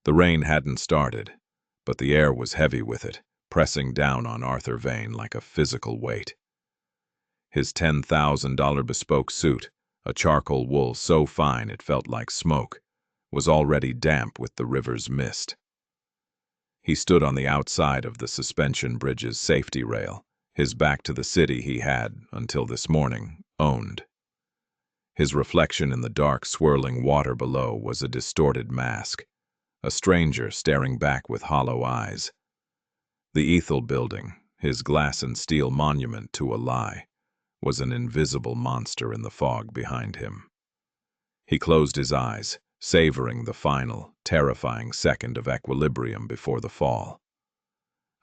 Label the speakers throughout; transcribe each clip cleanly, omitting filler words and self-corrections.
Speaker 1: The rain hadn't started, but the air was heavy with it, pressing down on Arthur Vane like a physical weight. His $10,000 bespoke suit, a charcoal wool so fine it felt like smoke, was already damp with the river's mist. He stood on the outside of the suspension bridge's safety rail, his back to the city he had, until this morning, owned. His reflection in the dark, swirling water below was a distorted mask, a stranger staring back with hollow eyes. The Ethel building, his glass and steel monument to a lie, was an invisible monster in the fog behind him. He closed his eyes, savoring the final, terrifying second of equilibrium before the fall.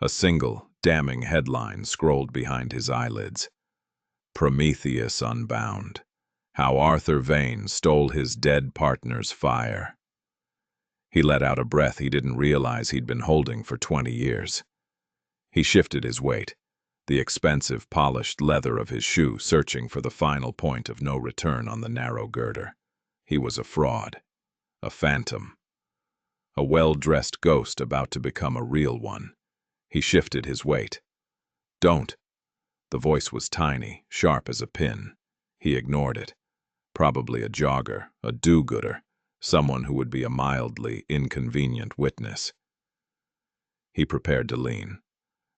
Speaker 1: A single, damning headline scrolled behind his eyelids. Prometheus Unbound. How Arthur Vane Stole His Dead Partner's Fire. He let out a breath he didn't realize he'd been holding for 20 years. He shifted his weight, the expensive polished leather of his shoe searching for the final point of no return on the narrow girder. He was a fraud, a phantom, a well-dressed ghost about to become a real one. He shifted his weight. "Don't." The voice was tiny, sharp as a pin. He ignored it. Probably a jogger, a do-gooder, someone who would be a mildly inconvenient witness. He prepared to lean.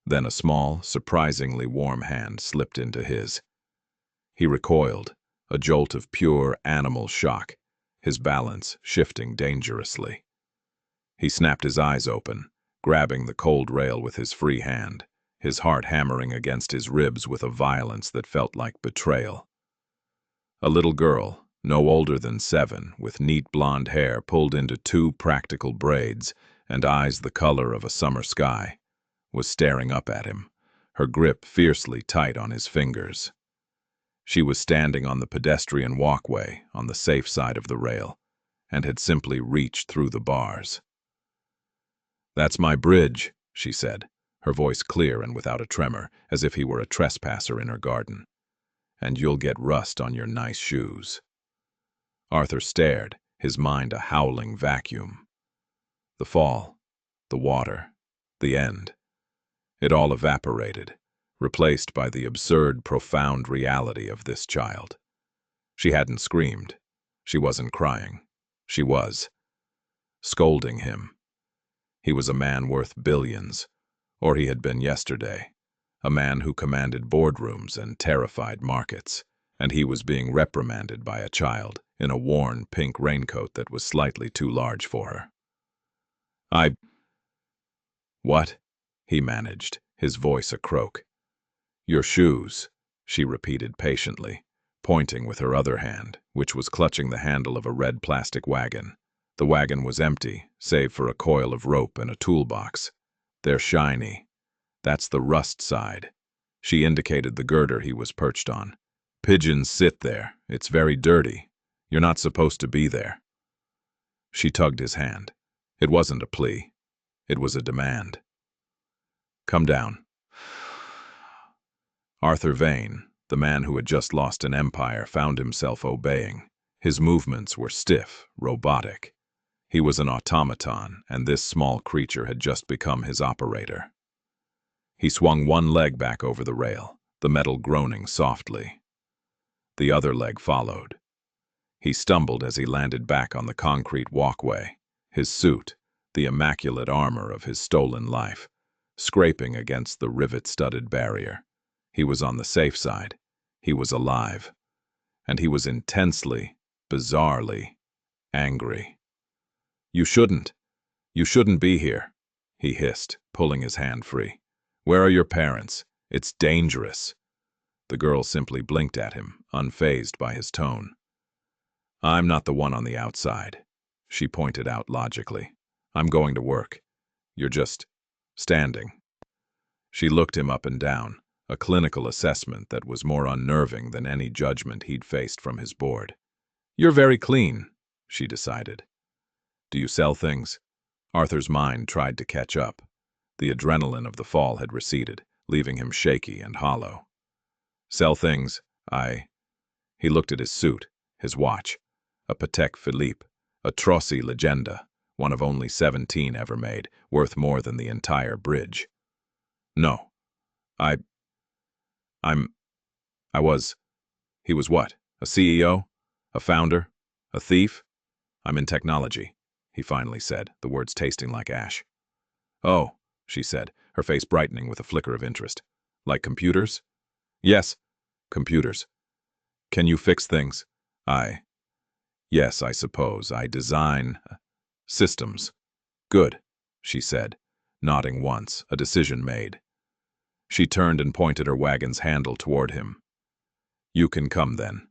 Speaker 1: Then a small, surprisingly warm hand slipped into his. He recoiled, a jolt of pure animal shock, his balance shifting dangerously. He snapped his eyes open, grabbing the cold rail with his free hand, his heart hammering against his ribs with a violence that felt like betrayal. A little girl, no older than 7, with neat blonde hair pulled into 2 practical braids and eyes the color of a summer sky, was staring up at him, her grip fiercely tight on his fingers. She was standing on the pedestrian walkway on the safe side of the rail and had simply reached through the bars. "That's my bridge," she said, her voice clear and without a tremor, as if he were a trespasser in her garden. "And you'll get rust on your nice shoes." Arthur stared, his mind a howling vacuum. The fall, the water, the end. It all evaporated, replaced by the absurd, profound reality of this child. She hadn't screamed. She wasn't crying. She was scolding him. He was a man worth billions, or he had been yesterday, a man who commanded boardrooms and terrified markets, and he was being reprimanded by a child in a worn pink raincoat that was slightly too large for her. What?" he managed, his voice a croak. "Your shoes," she repeated patiently, pointing with her other hand, which was clutching the handle of a red plastic wagon. The wagon was empty, save for a coil of rope and a toolbox. "They're shiny. That's the rust side." She indicated the girder he was perched on. "Pigeons sit there. It's very dirty. You're not supposed to be there." She tugged his hand. It wasn't a plea. It was a demand. "Come down." Arthur Vane, the man who had just lost an empire, found himself obeying. His movements were stiff, robotic. He was an automaton, and this small creature had just become his operator. He swung one leg back over the rail, the metal groaning softly. The other leg followed. He stumbled as he landed back on the concrete walkway, his suit, the immaculate armor of his stolen life, scraping against the rivet-studded barrier. He was on the safe side. He was alive. And he was intensely, bizarrely angry. You shouldn't be here," he hissed, pulling his hand free. "Where are your parents? It's dangerous." The girl simply blinked at him, unfazed by his tone. "I'm not the one on the outside," she pointed out logically. "I'm going to work. You're just standing." She looked him up and down, a clinical assessment that was more unnerving than any judgment he'd faced from his board. "You're very clean," she decided. "Do you sell things?" Arthur's mind tried to catch up. The adrenaline of the fall had receded, leaving him shaky and hollow. "Sell things, He looked at his suit, his watch, a Patek Philippe, a Trossi Legenda, one of only 17 ever made, worth more than the entire bridge. No. I... I'm... I was... He was what? A CEO? A founder? A thief? I'm in technology, he finally said, the words tasting like ash. Oh, she said, her face brightening with a flicker of interest. Like computers? Yes, computers. Can you fix things? Yes, I suppose. I design systems. Good, she said, nodding once, a decision made. She turned and pointed her wagon's handle toward him. You can come then.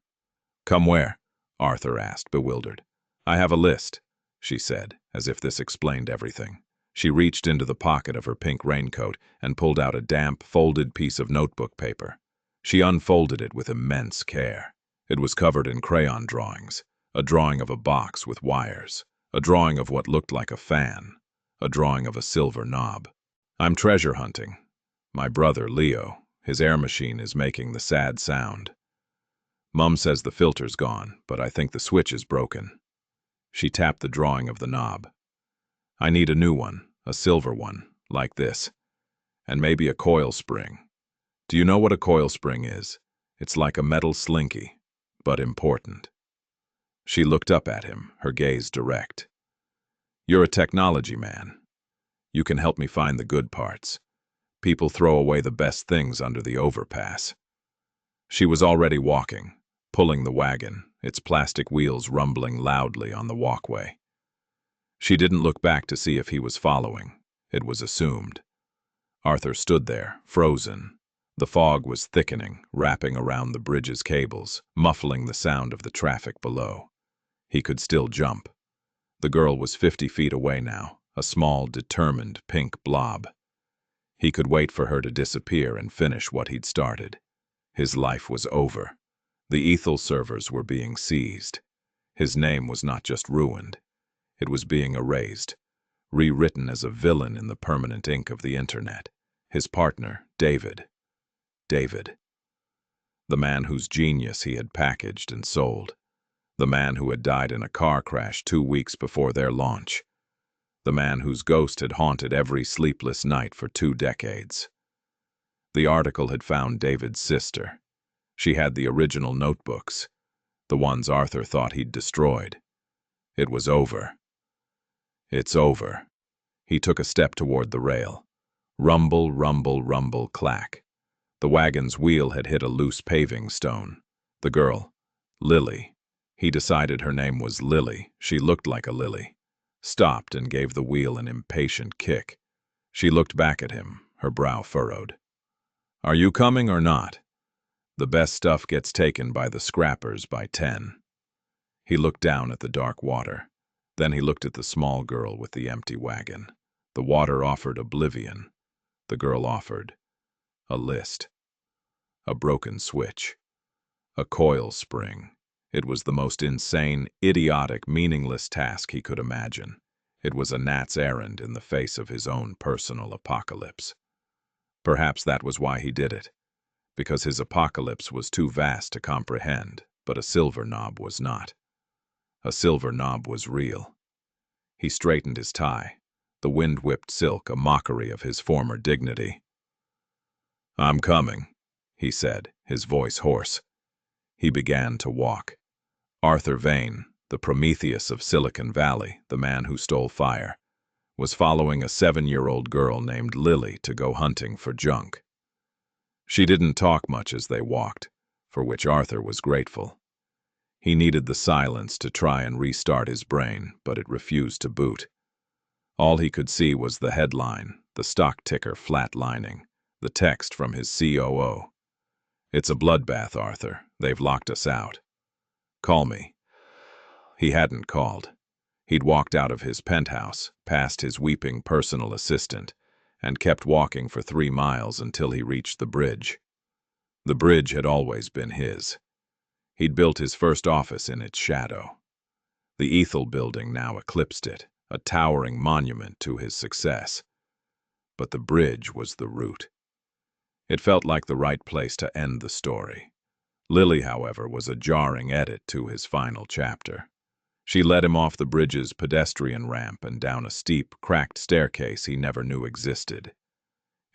Speaker 1: Come where? Arthur asked, bewildered. I have a list, she said, as if this explained everything. She reached into the pocket of her pink raincoat and pulled out a damp, folded piece of notebook paper. She unfolded it with immense care. It was covered in crayon drawings, a drawing of a box with wires, a drawing of what looked like a fan, a drawing of a silver knob. I'm treasure hunting. My brother, Leo, his air machine is making the sad sound. Mum says the filter's gone, but I think the switch is broken. She tapped the drawing of the knob. I need a new one, a silver one, like this, and maybe a coil spring. Do you know what a coil spring is? It's like a metal slinky, but important. She looked up at him, her gaze direct. You're a technology man. You can help me find the good parts. People throw away the best things under the overpass. She was already walking, pulling the wagon, its plastic wheels rumbling loudly on the walkway. She didn't look back to see if he was following. It was assumed. Arthur stood there, frozen. The fog was thickening, wrapping around the bridge's cables, muffling the sound of the traffic below. He could still jump. The girl was 50 feet away now, a small, determined pink blob. He could wait for her to disappear and finish what he'd started. His life was over. The Ethel servers were being seized. His name was not just ruined. It was being erased, rewritten as a villain in the permanent ink of the internet. His partner, David. David. The man whose genius he had packaged and sold. The man who had died in a car crash 2 weeks before their launch. The man whose ghost had haunted every sleepless night for 2 decades. The article had found David's sister. She had the original notebooks, the ones Arthur thought he'd destroyed. It was over. It's over. He took a step toward the rail. Rumble, rumble, rumble, clack. The wagon's wheel had hit a loose paving stone. The girl, Lily, he decided her name was Lily, she looked like a lily, stopped and gave the wheel an impatient kick. She looked back at him, her brow furrowed. Are you coming or not? The best stuff gets taken by the scrappers by 10. He looked down at the dark water. Then he looked at the small girl with the empty wagon. The water offered oblivion. The girl offered a list. A broken switch. A coil spring. It was the most insane, idiotic, meaningless task he could imagine. It was a gnat's errand in the face of his own personal apocalypse. Perhaps that was why he did it. Because his apocalypse was too vast to comprehend, but a silver knob was not. A silver knob was real. He straightened his tie, the wind-whipped silk a mockery of his former dignity. I'm coming, he said, his voice hoarse. He began to walk. Arthur Vane, the Prometheus of Silicon Valley, the man who stole fire, was following a 7-year-old girl named Lily to go hunting for junk. She didn't talk much as they walked, for which Arthur was grateful. He needed the silence to try and restart his brain, but it refused to boot. All he could see was the headline, the stock ticker flatlining, the text from his COO. It's a bloodbath, Arthur. They've locked us out. Call me. He hadn't called. He'd walked out of his penthouse, past his weeping personal assistant, and kept walking for 3 miles until he reached the bridge. The bridge had always been his. He'd built his first office in its shadow. The Ethel building now eclipsed it, a towering monument to his success. But the bridge was the root. It felt like the right place to end the story. Lily, however, was a jarring edit to his final chapter. She led him off the bridge's pedestrian ramp and down a steep, cracked staircase he never knew existed.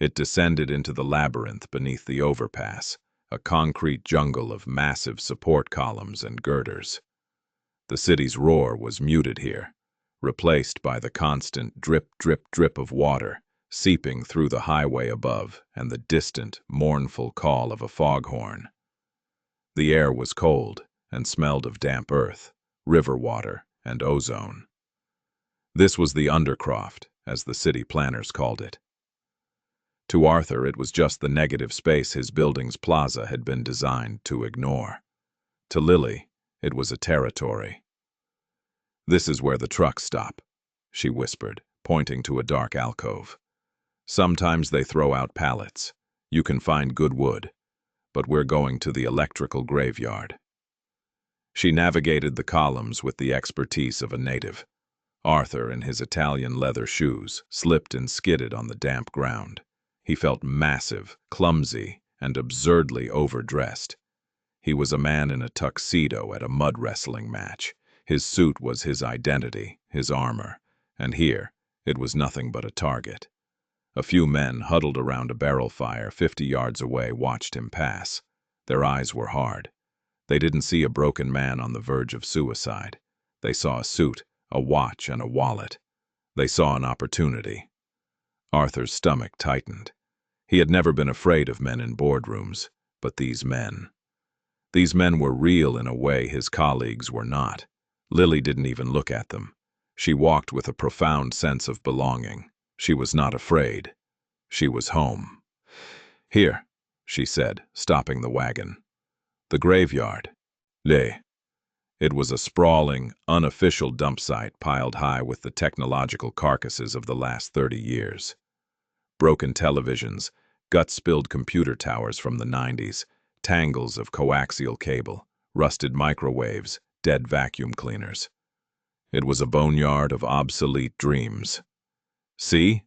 Speaker 1: It descended into the labyrinth beneath the overpass, a concrete jungle of massive support columns and girders. The city's roar was muted here, replaced by the constant drip, drip, drip of water seeping through the highway above and the distant, mournful call of a foghorn. The air was cold and smelled of damp earth, river water, and ozone. This was the Undercroft, as the city planners called it. To Arthur, it was just the negative space his building's plaza had been designed to ignore. To Lily, it was a territory. "This is where the trucks stop," she whispered, pointing to a dark alcove. "Sometimes they throw out pallets. You can find good wood. But we're going to the electrical graveyard." She navigated the columns with the expertise of a native. Arthur, in his Italian leather shoes, slipped and skidded on the damp ground. He felt massive, clumsy, and absurdly overdressed. He was a man in a tuxedo at a mud wrestling match. His suit was his identity, his armor, and here it was nothing but a target. A few men huddled around a barrel fire 50 yards away watched him pass. Their eyes were hard. They didn't see a broken man on the verge of suicide. They saw a suit, a watch, and a wallet. They saw an opportunity. Arthur's stomach tightened. He had never been afraid of men in boardrooms, but these men. These men were real in a way his colleagues were not. Lily didn't even look at them. She walked with a profound sense of belonging. She was not afraid. She was home. "Here," she said, stopping the wagon. "The graveyard." It was a sprawling, unofficial dump site piled high with the technological carcasses of the last 30 years. Broken televisions, gut-spilled computer towers from the 90s, tangles of coaxial cable, rusted microwaves, dead vacuum cleaners. It was a boneyard of obsolete dreams. "See?"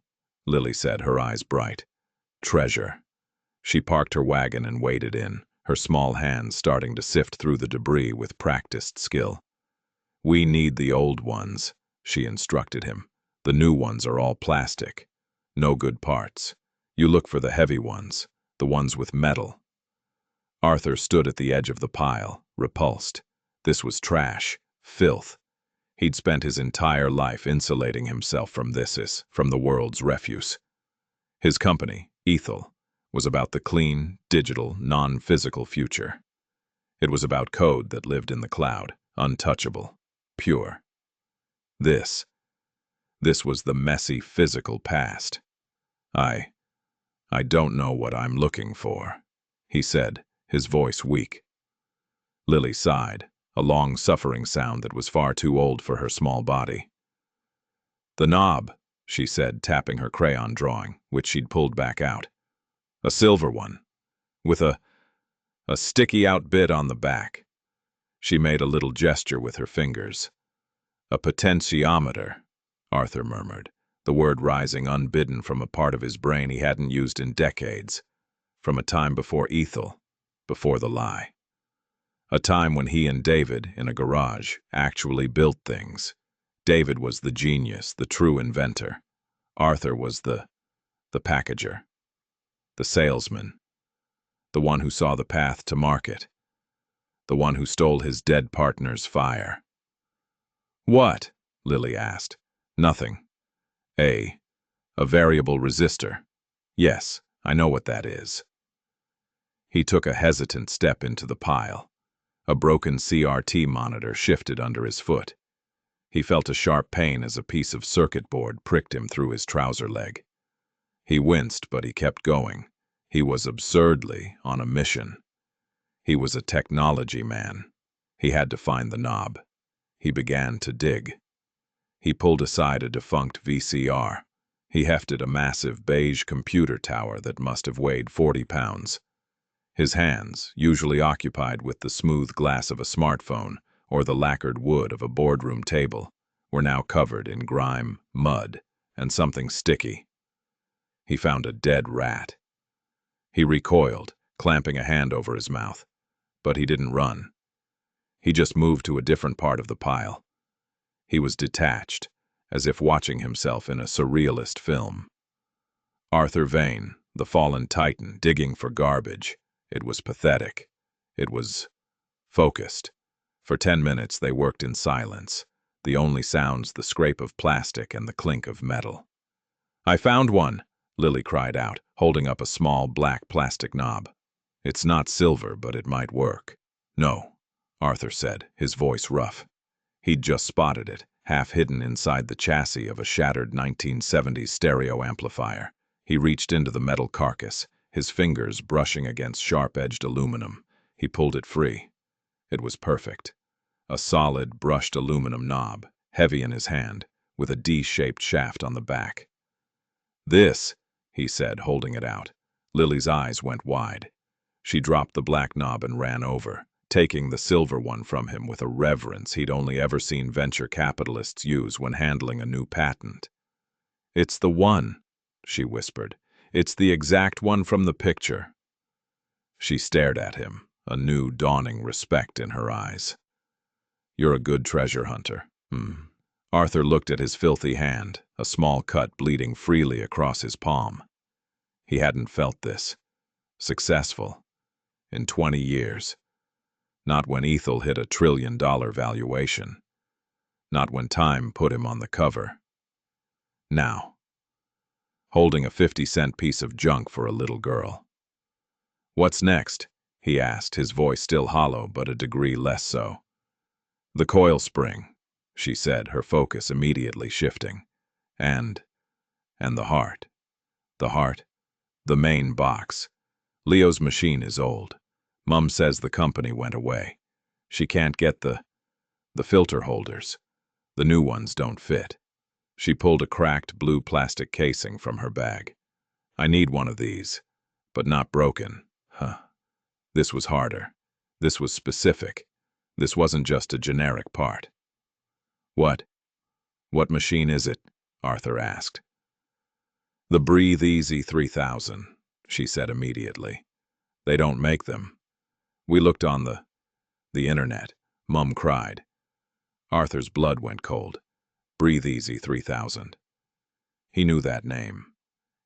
Speaker 1: Lily said, her eyes bright. "Treasure." She parked her wagon and waded in, her small hands starting to sift through the debris with practiced skill. "We need the old ones," she instructed him. "The new ones are all plastic. No good parts. You look for the heavy ones, the ones with metal." Arthur stood at the edge of the pile, repulsed. This was trash, filth. He'd spent his entire life insulating himself from from the world's refuse. His company, Ethel, was about the clean, digital, non-physical future. It was about code that lived in the cloud, untouchable, pure. This was the messy, physical past. I don't know what I'm looking for," he said, his voice weak. Lily sighed, a long, suffering sound that was far too old for her small body. "The knob," she said, tapping her crayon drawing, which she'd pulled back out. "A silver one, with a sticky-out bit on the back." She made a little gesture with her fingers. "A potentiometer," Arthur murmured, the word rising unbidden from a part of his brain he hadn't used in decades, from a time before Ethel, before the lie. A time when he and David, in a garage, actually built things. David was the genius, the true inventor. Arthur was the packager, the salesman, the one who saw the path to market, the one who stole his dead partner's fire. "What?" Lily asked. "Nothing. A variable resistor. Yes, I know what that is." He took a hesitant step into the pile. A broken CRT monitor shifted under his foot. He felt a sharp pain as a piece of circuit board pricked him through his trouser leg. He winced, but he kept going. He was absurdly on a mission. He was a technology man. He had to find the knob. He began to dig. He pulled aside a defunct VCR. He hefted a massive beige computer tower that must have weighed 40 pounds. His hands, usually occupied with the smooth glass of a smartphone or the lacquered wood of a boardroom table, were now covered in grime, mud, and something sticky. He found a dead rat. He recoiled, clamping a hand over his mouth. But he didn't run. He just moved to a different part of the pile. He was detached, as if watching himself in a surrealist film. Arthur Vane, the fallen titan, digging for garbage. It was pathetic. It was focused. For 10 minutes they worked in silence, the only sounds the scrape of plastic and the clink of metal. "I found one," Lily cried out, holding up a small black plastic knob. "It's not silver, but it might work." "No," Arthur said, his voice rough. He'd just spotted it, half hidden inside the chassis of a shattered 1970s stereo amplifier. He reached into the metal carcass, his fingers brushing against sharp-edged aluminum. He pulled it free. It was perfect. A solid, brushed aluminum knob, heavy in his hand, with a D-shaped shaft on the back. "This," he said, holding it out. Lily's eyes went wide. She dropped the black knob and ran over, taking the silver one from him with a reverence he'd only ever seen venture capitalists use when handling a new patent. "It's the one," she whispered. "It's the exact one from the picture." She stared at him, a new dawning respect in her eyes. "You're a good treasure hunter." Arthur looked at his filthy hand, a small cut bleeding freely across his palm. He hadn't felt this successful in 20 years. Not when Ethel hit $1 trillion valuation. Not when Time put him on the cover. Now, holding a 50-cent piece of junk for a little girl. "What's next?" he asked, his voice still hollow but a degree less so. "The coil spring," she said, her focus immediately shifting. And the heart. The heart. The main box. Leo's machine is old. Mum says the company went away. She can't get the filter holders. The new ones don't fit. She pulled a cracked blue plastic casing from her bag. "I need one of these, but not broken." This was harder. This was specific. This wasn't just a generic part. What machine is it?" Arthur asked. "The Breathe Easy 3000, she said immediately. "They don't make them. We looked on the internet." Mum cried. Arthur's blood went cold. Breathe Easy 3000. He knew that name.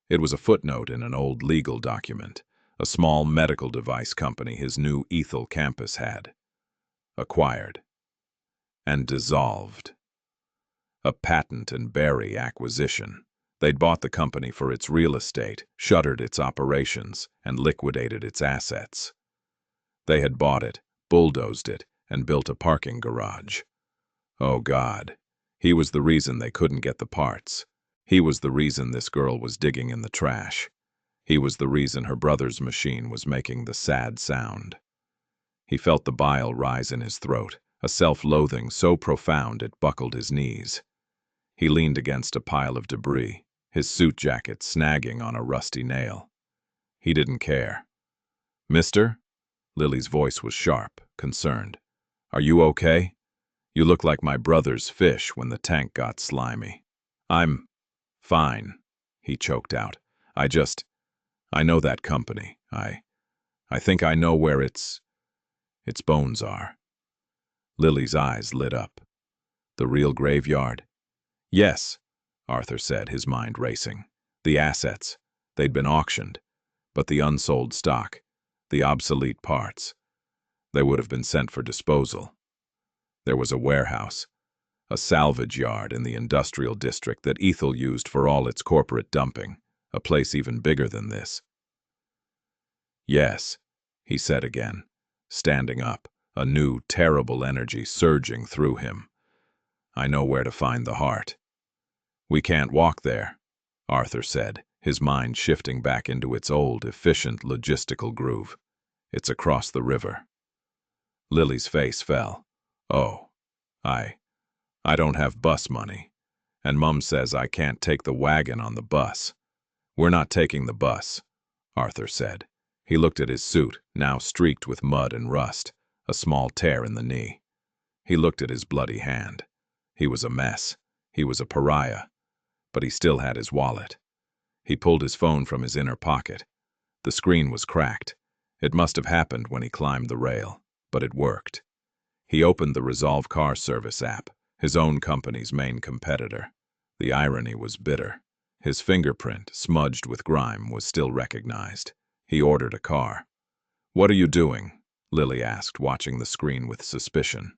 Speaker 1: It was a footnote in an old legal document, a small medical device company his new Ethel campus had. Acquired. And dissolved. A patent and Barry acquisition. They'd bought the company for its real estate, shuttered its operations, and liquidated its assets. They had bought it, bulldozed it, and built a parking garage. Oh God, he was the reason they couldn't get the parts. He was the reason this girl was digging in the trash. He was the reason her brother's machine was making the sad sound. He felt the bile rise in his throat, a self-loathing so profound it buckled his knees. He leaned against a pile of debris, his suit jacket snagging on a rusty nail. He didn't care. "Mister?" Lily's voice was sharp, concerned. "Are you okay? You look like my brother's fish when the tank got slimy." "I'm fine," he choked out. I know that company. I think I know where its bones are." Lily's eyes lit up. "The real graveyard?" "Yes," Arthur said, his mind racing. "The assets. They'd been auctioned. But the unsold stock, the obsolete parts, they would have been sent for disposal. There was a warehouse, a salvage yard in the industrial district that Ethel used for all its corporate dumping, a place even bigger than this." "Yes," he said again, standing up, a new, terrible energy surging through him. "I know where to find the heart." "We can't walk there," Arthur said, his mind shifting back into its old, efficient logistical groove. "It's across the river." Lily's face fell. "Oh, I don't have bus money, and Mum says I can't take the wagon on the bus." "We're not taking the bus," Arthur said. He looked at his suit, now streaked with mud and rust, a small tear in the knee. He looked at his bloody hand. He was a mess. He was a pariah. But he still had his wallet. He pulled his phone from his inner pocket. The screen was cracked. It must have happened when he climbed the rail, but it worked. He opened the Resolve car service app, his own company's main competitor. The irony was bitter. His fingerprint, smudged with grime, was still recognized. He ordered a car. "What are you doing?" Lily asked, watching the screen with suspicion.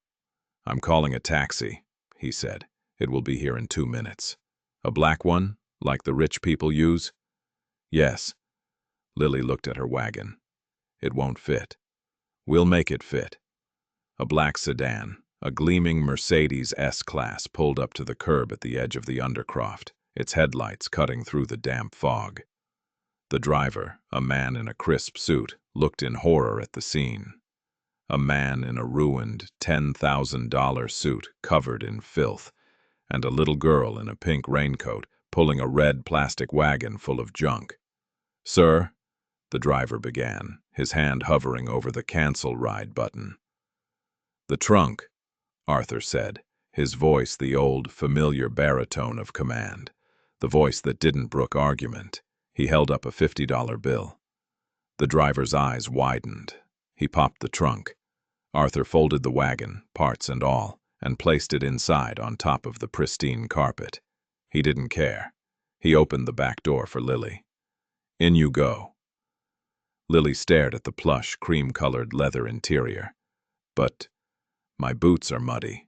Speaker 1: "I'm calling a taxi," he said. "It will be here in 2 minutes." "A black one, like the rich people use?" "Yes." Lily looked at her wagon. "It won't fit." "We'll make it fit." A black sedan, a gleaming Mercedes S-Class, pulled up to the curb at the edge of the undercroft, its headlights cutting through the damp fog. The driver, a man in a crisp suit, looked in horror at the scene. A man in a ruined $10,000 suit covered in filth, and a little girl in a pink raincoat pulling a red plastic wagon full of junk. "Sir," the driver began, his hand hovering over the cancel ride button. "The trunk," Arthur said, his voice the old, familiar baritone of command, the voice that didn't brook argument. He held up a $50 bill. The driver's eyes widened. He popped the trunk. Arthur folded the wagon, parts and all, and placed it inside on top of the pristine carpet. He didn't care. He opened the back door for Lily. "In you go." Lily stared at the plush, cream-colored leather interior. "But my boots are muddy."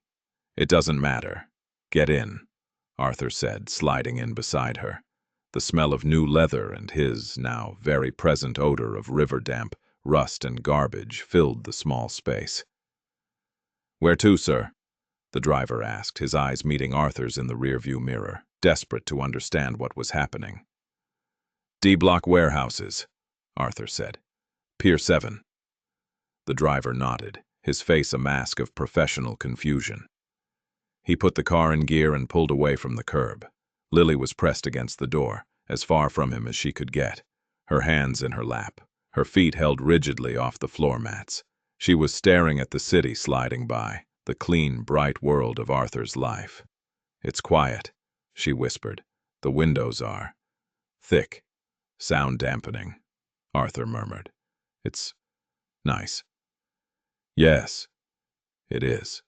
Speaker 1: "It doesn't matter. Get in," Arthur said, sliding in beside her. The smell of new leather and his, now very present odor of river damp, rust and garbage filled the small space. "Where to, sir?" the driver asked, his eyes meeting Arthur's in the rearview mirror, desperate to understand what was happening. "D-block warehouses," Arthur said. "Pier 7. The driver nodded, his face a mask of professional confusion. He put the car in gear and pulled away from the curb. Lily was pressed against the door, as far from him as she could get, her hands in her lap, her feet held rigidly off the floor mats. She was staring at the city sliding by, the clean, bright world of Arthur's life. "It's quiet," she whispered. "The windows are thick, sound dampening," Arthur murmured. "It's nice." "Yes, it is."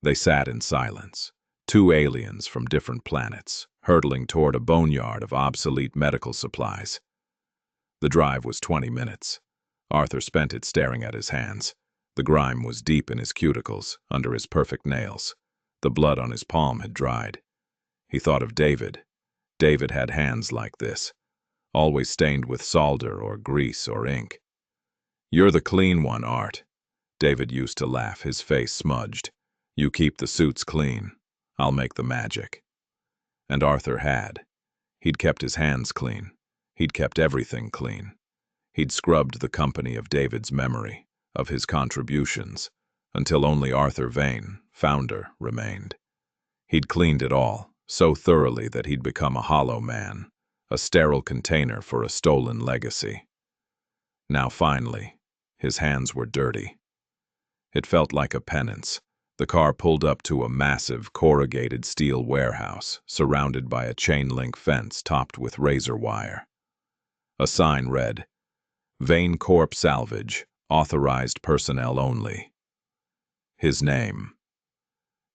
Speaker 1: They sat in silence, two aliens from different planets, hurtling toward a boneyard of obsolete medical supplies. The drive was 20 minutes. Arthur spent it staring at his hands. The grime was deep in his cuticles, under his perfect nails. The blood on his palm had dried. He thought of David. David had hands like this, always stained with solder or grease or ink. "You're the clean one, Art," David used to laugh, his face smudged. "You keep the suits clean. I'll make the magic." And Arthur had. He'd kept his hands clean. He'd kept everything clean. He'd scrubbed the company of David's memory, of his contributions, until only Arthur Vane, founder, remained. He'd cleaned it all, so thoroughly that he'd become a hollow man, a sterile container for a stolen legacy. Now finally, his hands were dirty. It felt like a penance. The car pulled up to a massive, corrugated steel warehouse, surrounded by a chain-link fence topped with razor wire. A sign read, "Vane Corp Salvage, authorized personnel only." His name.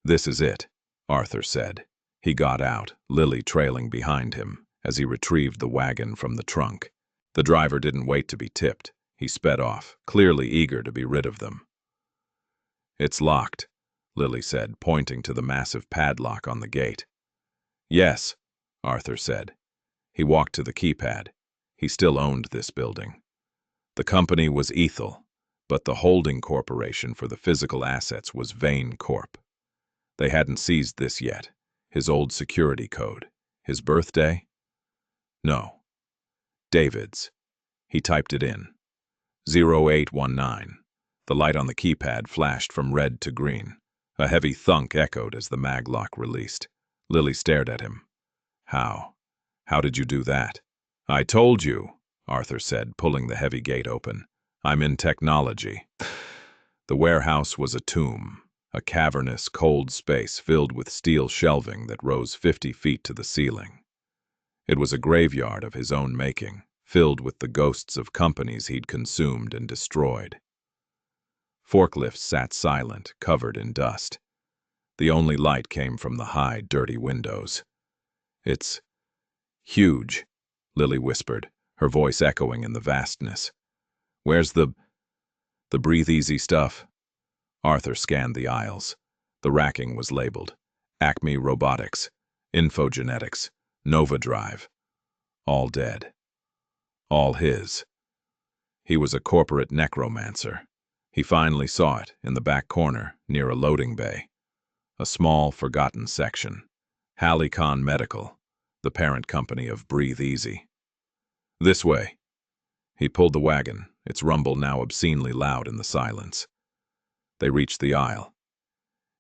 Speaker 1: "This is it," Arthur said. He got out, Lily trailing behind him, as he retrieved the wagon from the trunk. The driver didn't wait to be tipped. He sped off, clearly eager to be rid of them. "It's locked," Lily said, pointing to the massive padlock on the gate. "Yes," Arthur said. He walked to the keypad. He still owned this building. The company was Ethel, but the holding corporation for the physical assets was Vane Corp. They hadn't seized this yet. His old security code. His birthday? No. David's. He typed it in. 0819. The light on the keypad flashed from red to green. A heavy thunk echoed as the maglock released. Lily stared at him. "How? How did you do that?" "I told you," Arthur said, pulling the heavy gate open. "I'm in technology." The warehouse was a tomb, a cavernous, cold space filled with steel shelving that rose 50 feet to the ceiling. It was a graveyard of his own making, filled with the ghosts of companies he'd consumed and destroyed. Forklifts sat silent, covered in dust. The only light came from the high, dirty windows. "It's huge," Lily whispered, her voice echoing in the vastness. "Where's the breathe-easy stuff?" Arthur scanned the aisles. The racking was labeled Acme Robotics, Infogenetics, Nova Drive. All dead. All his. He was a corporate necromancer. He finally saw it in the back corner, near a loading bay. A small, forgotten section. Halicon Medical, the parent company of Breathe Easy. "This way." He pulled the wagon, its rumble now obscenely loud in the silence. They reached the aisle.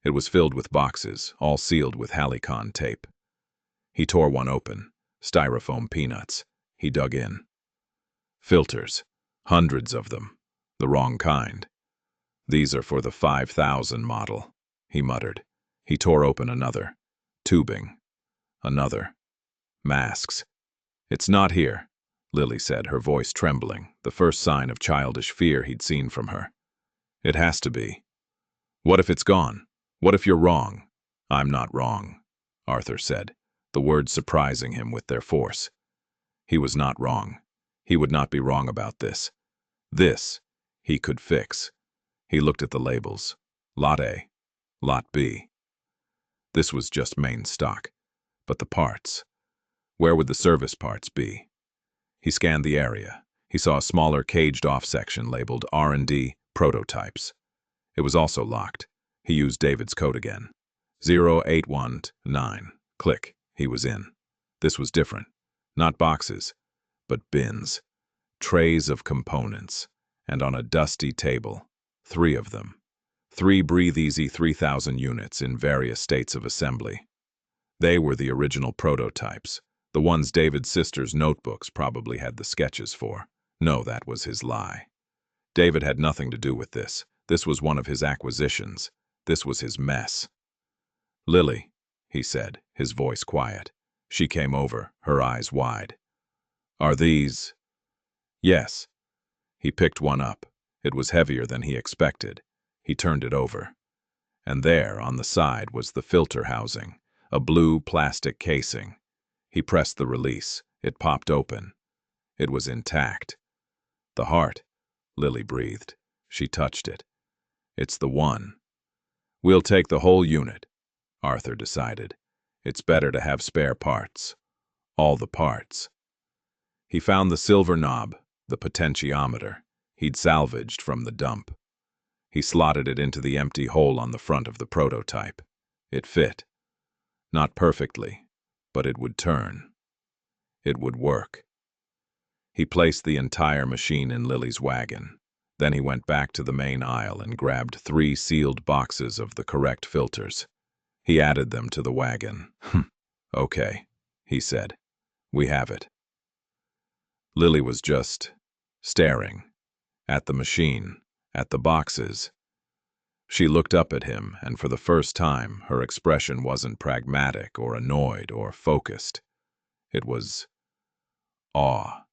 Speaker 1: It was filled with boxes, all sealed with Halicon tape. He tore one open. Styrofoam peanuts. He dug in. Filters. Hundreds of them. The wrong kind. "These are for the 5000 model," he muttered. He tore open another. Tubing. Another. Masks. "It's not here," Lily said, her voice trembling, the first sign of childish fear he'd seen from her. "It has to be. What if it's gone? What if you're wrong?" "I'm not wrong," Arthur said, the words surprising him with their force. He was not wrong. He would not be wrong about this. This, he could fix. He looked at the labels. Lot A. Lot B. This was just main stock. But the parts. Where would the service parts be? He scanned the area. He saw a smaller caged-off section labeled R&D Prototypes. It was also locked. He used David's code again. 0819. Click. He was in. This was different. Not boxes, but bins. Trays of components. And on a dusty table, 3 of them. 3 Breathe Easy 3000 units in various states of assembly. They were the original prototypes, the ones David's sister's notebooks probably had the sketches for. No, that was his lie. David had nothing to do with this. This was one of his acquisitions. This was his mess. "Lily," he said, his voice quiet. She came over, her eyes wide. "Are these?" "Yes." He picked one up. It was heavier than he expected. He turned it over. And there, on the side, was the filter housing, a blue plastic casing. He pressed the release. It popped open. It was intact. "The heart," Lily breathed. She touched it. "It's the one." "We'll take the whole unit," Arthur decided. "It's better to have spare parts. All the parts." He found the silver knob, the potentiometer, he'd salvaged from the dump. He slotted it into the empty hole on the front of the prototype. It fit. Not perfectly, but it would turn. It would work. He placed the entire machine in Lily's wagon. Then he went back to the main aisle and grabbed 3 sealed boxes of the correct filters. He added them to the wagon. "Okay," he said. "We have it." Lily was just staring at the machine, at the boxes. She looked up at him, and for the first time, her expression wasn't pragmatic or annoyed or focused. It was awe.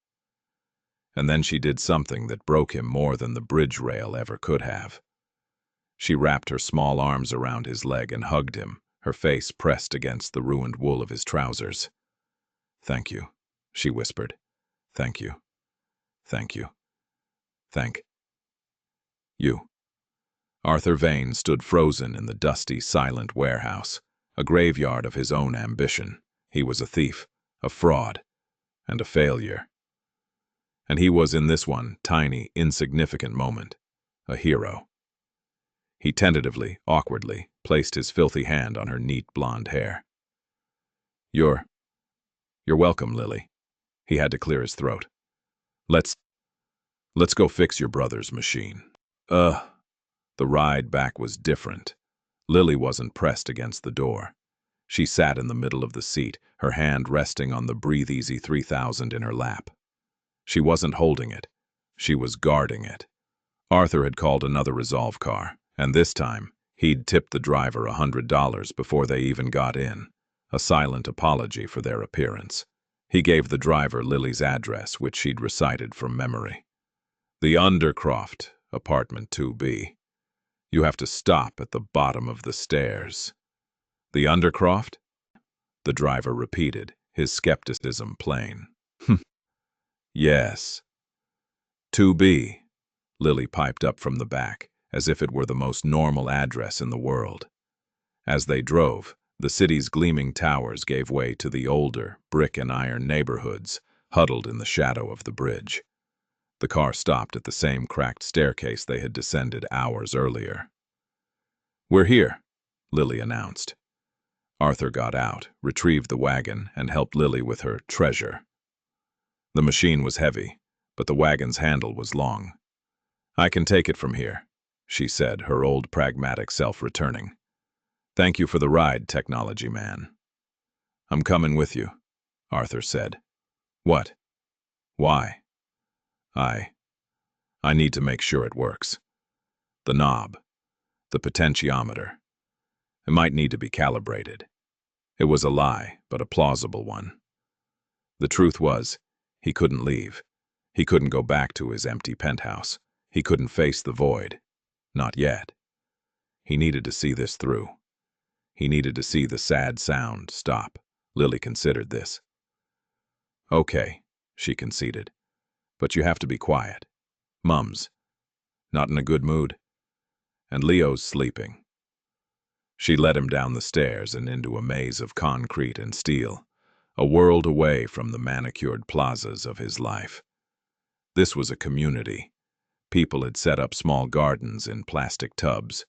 Speaker 1: And then she did something that broke him more than the bridge rail ever could have. She wrapped her small arms around his leg and hugged him, her face pressed against the ruined wool of his trousers. "Thank you," she whispered. "Thank you. Thank you. Thank you." Arthur Vane stood frozen in the dusty, silent warehouse, a graveyard of his own ambition. He was a thief, a fraud, and a failure. And he was in this one tiny, insignificant moment, a hero. He tentatively, awkwardly, placed his filthy hand on her neat blonde hair. You're welcome, Lily." He had to clear his throat. Let's go fix your brother's machine." The ride back was different. Lily wasn't pressed against the door. She sat in the middle of the seat, her hand resting on the Breathe Easy 3000 in her lap. She wasn't holding it. She was guarding it. Arthur had called another Resolve car, and this time, he'd tipped the driver $100 before they even got in, a silent apology for their appearance. He gave the driver Lily's address, which she'd recited from memory. "The Undercroft, apartment 2B. You have to stop at the bottom of the stairs." The Undercroft? The driver repeated, his skepticism plain. Yes. 2B, Lily piped up from the back, as if it were the most normal address in the world. As they drove, the city's gleaming towers gave way to the older, brick and iron neighborhoods huddled in the shadow of the bridge. The car stopped at the same cracked staircase they had descended hours earlier. "We're here," Lily announced. Arthur got out, retrieved the wagon, and helped Lily with her treasure. The machine was heavy, but the wagon's handle was long. "I can take it from here," she said, her old pragmatic self returning. "Thank you for the ride, technology man." "I'm coming with you," Arthur said. "What? Why?" I need to make sure it works. The knob, the potentiometer. It might need to be calibrated." It was a lie, but a plausible one. The truth was, he couldn't leave. He couldn't go back to his empty penthouse. He couldn't face the void. Not yet. He needed to see this through. He needed to see the sad sound stop. Lily considered this. "Okay," she conceded. "But you have to be quiet. Mum's not in a good mood. And Leo's sleeping." She led him down the stairs and into a maze of concrete and steel, a world away from the manicured plazas of his life. This was a community. People had set up small gardens in plastic tubs.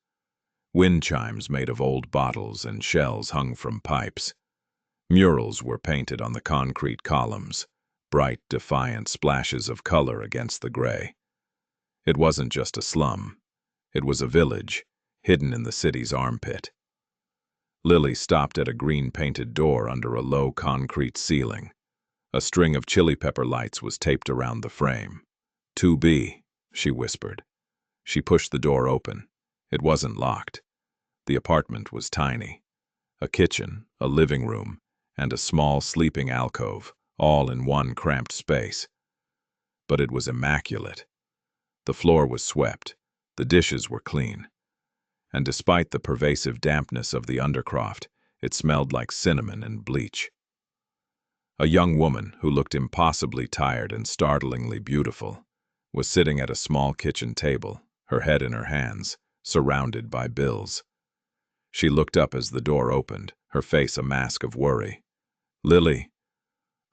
Speaker 1: Wind chimes made of old bottles and shells hung from pipes. Murals were painted on the concrete columns, bright, defiant splashes of color against the gray. It wasn't just a slum. It was a village, hidden in the city's armpit. Lily stopped at a green-painted door under a low concrete ceiling. A string of chili pepper lights was taped around the frame. "2B," she whispered. She pushed the door open. It wasn't locked. The apartment was tiny. A kitchen, a living room, and a small sleeping alcove, all in one cramped space. But it was immaculate. The floor was swept. The dishes were clean. And despite the pervasive dampness of the Undercroft, it smelled like cinnamon and bleach. A young woman, who looked impossibly tired and startlingly beautiful, was sitting at a small kitchen table, her head in her hands, surrounded by bills. She looked up as the door opened, her face a mask of worry. "Lily."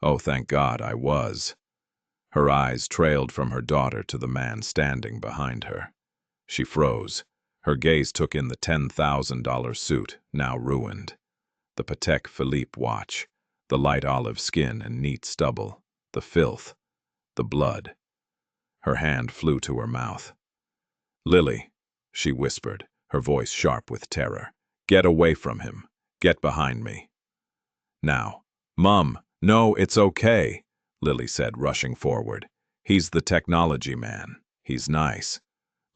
Speaker 1: "Oh, thank God, I was." Her eyes trailed from her daughter to the man standing behind her. She froze. Her gaze took in the $10,000 suit, now ruined. The Patek Philippe watch, the light olive skin and neat stubble, the filth, the blood. Her hand flew to her mouth. "Lily," she whispered, her voice sharp with terror. "Get away from him. Get behind me." "Now." "Mum, no, it's okay," Lily said, rushing forward. "He's the technology man. He's nice."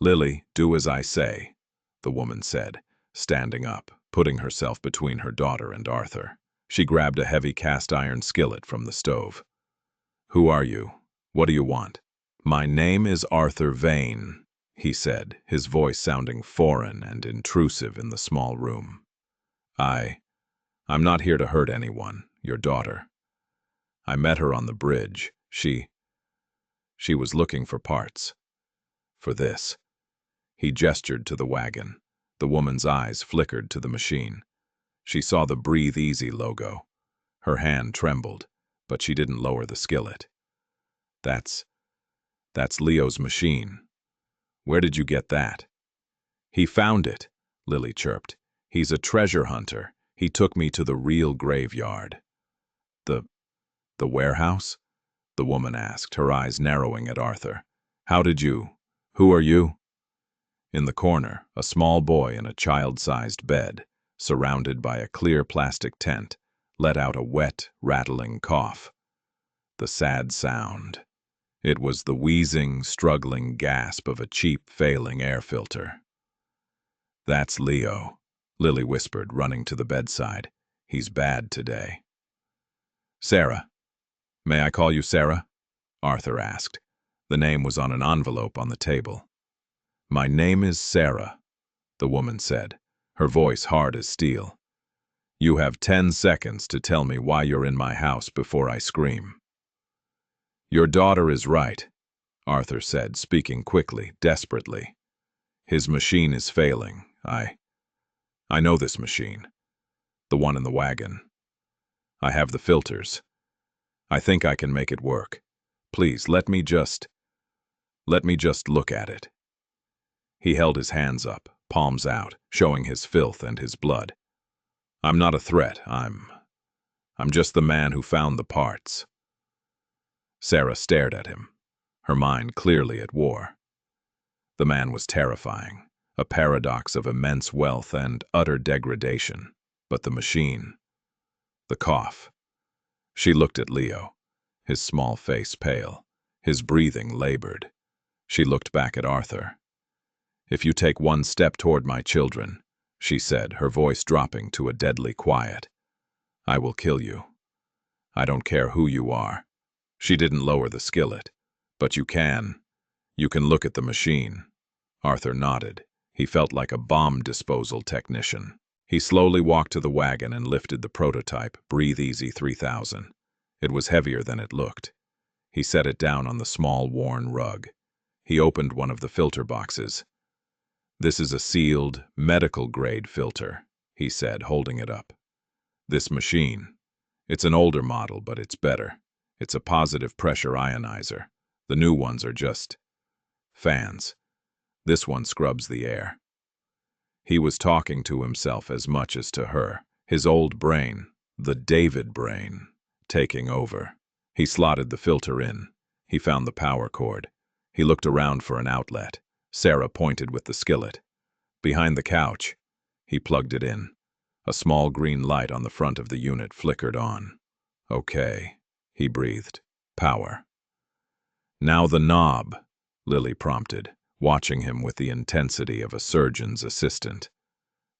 Speaker 1: "Lily, do as I say," the woman said, standing up, putting herself between her daughter and Arthur. She grabbed a heavy cast-iron skillet from the stove. "Who are you? What do you want?" "My name is Arthur Vane," he said, his voice sounding foreign and intrusive in the small room. I'm not here to hurt anyone, your daughter. I met her on the bridge. She was looking for parts. For this." He gestured to the wagon. The woman's eyes flickered to the machine. She saw the Breathe Easy logo. Her hand trembled, but she didn't lower the skillet. That's Leo's machine. Where did you get that?" "He found it," Lily chirped. "He's a treasure hunter. He took me to the real graveyard." The warehouse?" the woman asked, her eyes narrowing at Arthur. Who are you?" In the corner, a small boy in a child-sized bed, surrounded by a clear plastic tent, let out a wet, rattling cough. The sad sound. It was the wheezing, struggling gasp of a cheap, failing air filter. "That's Leo," Lily whispered, running to the bedside. "He's bad today." "Sarah. May I call you Sarah?" Arthur asked. The name was on an envelope on the table. "My name is Sarah," the woman said, her voice hard as steel. You have 10 seconds to tell me why you're in my house before I scream. Your daughter is right, Arthur said, speaking quickly, desperately. His machine is failing. I know this machine. The one in the wagon. I have the filters. I think I can make it work. Please, let me just look at it. He held his hands up, palms out, showing his filth and his blood. I'm not a threat. I'm just the man who found the parts. Sarah stared at him, her mind clearly at war. The man was terrifying, a paradox of immense wealth and utter degradation. But the machine, the cough. She looked at Leo, his small face pale, his breathing labored. She looked back at Arthur. If you take one step toward my children, she said, her voice dropping to a deadly quiet, I will kill you. I don't care who you are. She didn't lower the skillet. But you can. You can look at the machine. Arthur nodded. He felt like a bomb disposal technician. He slowly walked to the wagon and lifted the prototype, Breathe Easy 3000. It was heavier than it looked. He set it down on the small, worn rug. He opened one of the filter boxes. This is a sealed, medical-grade filter, he said, holding it up. This machine. It's an older model, but it's better. It's a positive pressure ionizer. The new ones are just fans. This one scrubs the air. He was talking to himself as much as to her, his old brain, the David brain, taking over. He slotted the filter in. He found the power cord. He looked around for an outlet. Sarah pointed with the skillet. Behind the couch, he plugged it in. A small green light on the front of the unit flickered on. Okay, he breathed. Power. Now the knob, Lily prompted, watching him with the intensity of a surgeon's assistant.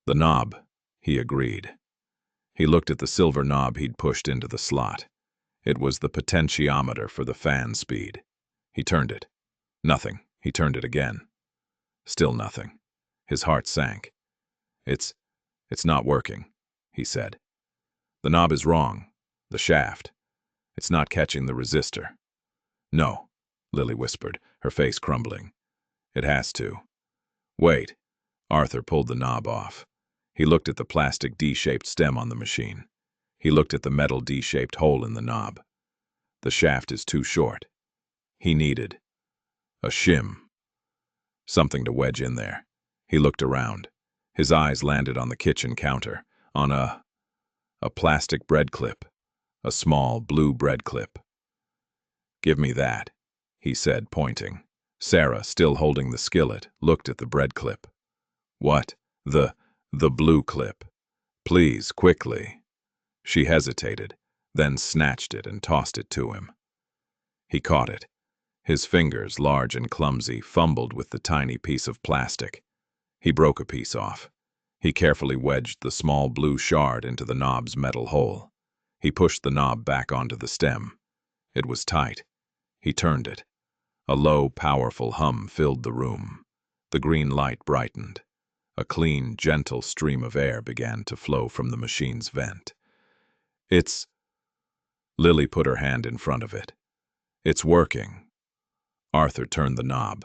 Speaker 1: The knob, he agreed. He looked at the silver knob he'd pushed into the slot. It was the potentiometer for the fan speed. He turned it. Nothing. He turned it again. Still nothing. His heart sank. It's not working, he said. The knob is wrong. The shaft. It's not catching the resistor. No, Lily whispered, her face crumbling. It has to. Wait. Arthur pulled the knob off. He looked at the plastic D-shaped stem on the machine. He looked at the metal D-shaped hole in the knob. The shaft is too short. He needed a shim. Something to wedge in there. He looked around. His eyes landed on the kitchen counter, on a plastic bread clip, a small blue bread clip. Give me that, he said, pointing. Sarah, still holding the skillet, looked at the bread clip. What? The blue clip. Please, quickly. She hesitated, then snatched it and tossed it to him. He caught it. His fingers, large and clumsy, fumbled with the tiny piece of plastic. He broke a piece off. He carefully wedged the small blue shard into the knob's metal hole. He pushed the knob back onto the stem. It was tight. He turned it. A low, powerful hum filled the room. The green light brightened. A clean, gentle stream of air began to flow from the machine's vent. It's... Lily put her hand in front of it. It's working. Arthur turned the knob.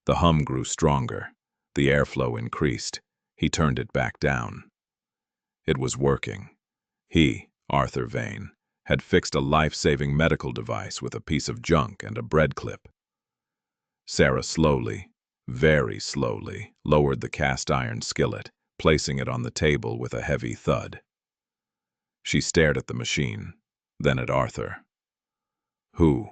Speaker 1: The hum grew stronger. The airflow increased. He turned it back down. It was working. He, Arthur Vane, had fixed a life-saving medical device with a piece of junk and a bread clip. Sarah slowly, very slowly, lowered the cast-iron skillet, placing it on the table with a heavy thud. She stared at the machine, then at Arthur. Who